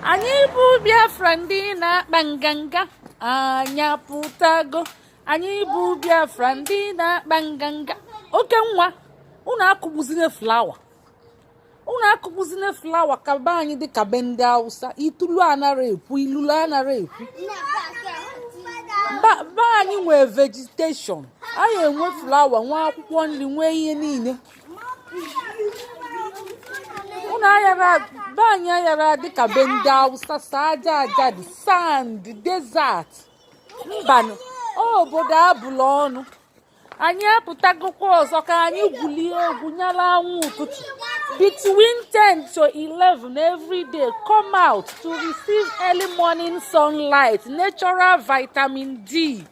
Anyị bụ Biafra ndị na-akpa nganga anyapụtago. Anyị bụ Biafra ndị na-akpa nganga. Oke nwa, unu akụgbuzine flawa. Unu akụgbuzine flawa ka be anyị dị ka be ndị Hausa. Itulu anara ekwu, ilulu anara ekwu. Be anyị nwee vegetation. Anyị enwe flawa, nwee akwụkwọ nri, nwee ihe niile. Be anyị ayara dịka be ndị Hausa, aja aja dị sand desert mbanụ obodo abụla ọnụ. Anyị apụtagokwa ọzọ ka anyị gwulie egwu nyala anwụ ụtụtụ between 10 to 11 every day. Come out to receive early morning sunlight, natural vitamin D.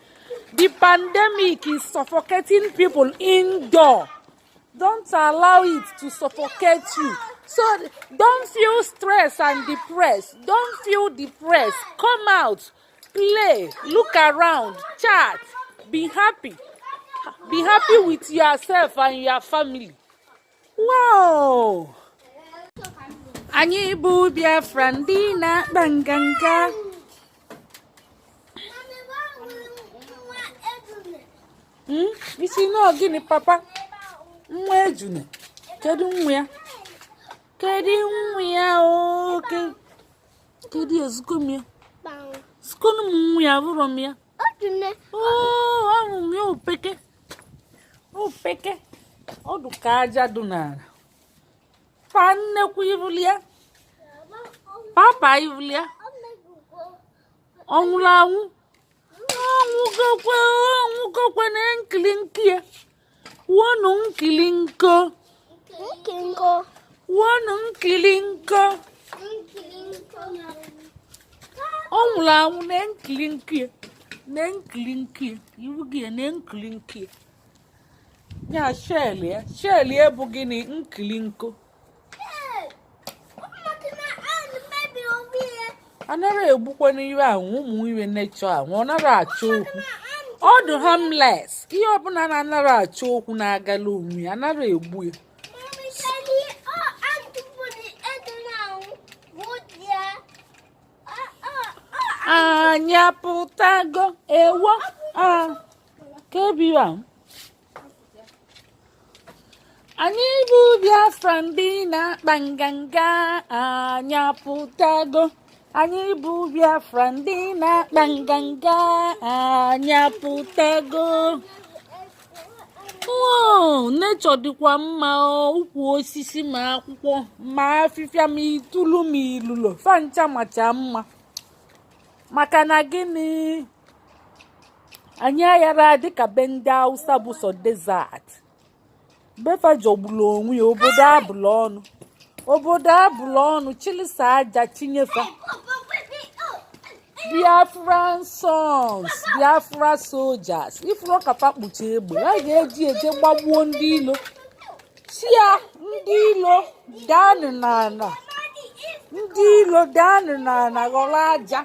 The pandemic is suffocating people indoor. Don't allow it to suffocate you. So don't feel stressed and depressed. Don't feel depressed. Come out, play, look around, chat, be happy. Be happy with yourself and your family. Wow! Anyị bụ Biafra ndị na-akpa nganga. Isi na gịnị papa? Nwa ejune. Kedu nwa ya? Kedu nwa ya o? Kedu ezukom ya? Skonu nwa ya bụrụ m ya. Oh, ahụ m ya opeke. Opeke. Ọdụ ka aja dị n'ala. Pa nnekwu ivuli ya. Papa ivuli ya. Ọnwụrụ anwụ. Ọnwụgokwe na nkili nki ya. Wọnụ nkili nko. Wọnụ nkili nko. Ọ nwụrụ anwụ na nkili nki ya. Na nkili nki ya. Iwu gị ya na nkili nki ya. Ya shell ya. Shell ya bụ gịnị nkili nko. Anara egbukwana iwe ahụ ụmụ iwe nature ahụ. Ọ nara achọ okwu. Ọ dị harmless. Ihe ọbụla na-anara achọ okwu na-agala onwe ya anara egbu ya. Anyapụtago ewo ka ebighị ahụ. Anyị bụ Biafra ndị na-akpa nganga anyapụtago. Anyị bụ Biafra ndị na-akpa nganga anyapụtago. Wow, nature dịkwa mma, ukwu osisi ma akwụkwọ ma afịfịa ma itulu ma ilulo fancha macha mma. Maka na gịnị? Anyị ayara dịka be ndị Hausa bụ sọ desert. Befa jogbulu onwe ya obodo abụla ọnụ. Obodo abụla ọnụ chilisa aja chinyefa. Biafran sons, Biafra soldiers. Ifuru ọkapa kpuchi egbe, a ga-eji eje gbagbuo ndị ilo. Chia ndị ilo daanụ n'ala. Ndị ilo daanụ n'ala ghọrọ aja.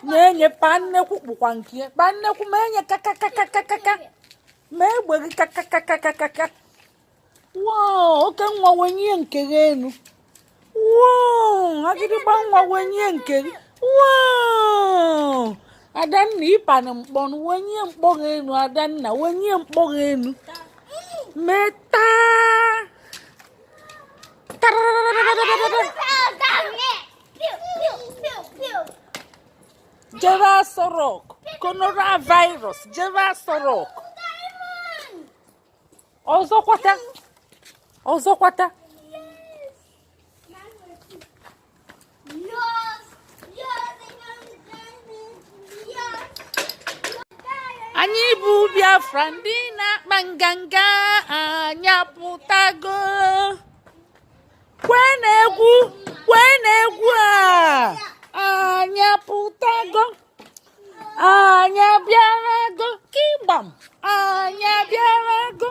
Na-enye pa nnekwu kpụkwa nke ya. Pa nnekwu ma enye kakakakakaka. Ma egbe gị kakakakakaka. Wow, oke nwa wenye nke gị enu. Wow, agịrịgba nwa wenye nke gị. Wow, Adanna ịpanụ mkpọnụ wenye mkpọ gị enu. Adanna wenye mkpọ gị enu. Meta. Jeva Sorok, coronavirus, Jeva Sorok. Ọzọkwata. Anyị bụ Biafra ndị na-akpa nganga anyapụtago. Kwee na-egwu anyapụtago. Anyabịarago kigbam. Anyabịarago.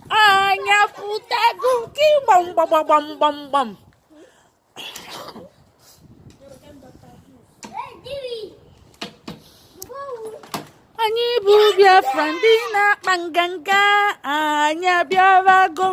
Anyapụtago kigbam gbam. Anyị bụ Biafra ndị na-akpa nganga anyabịarago.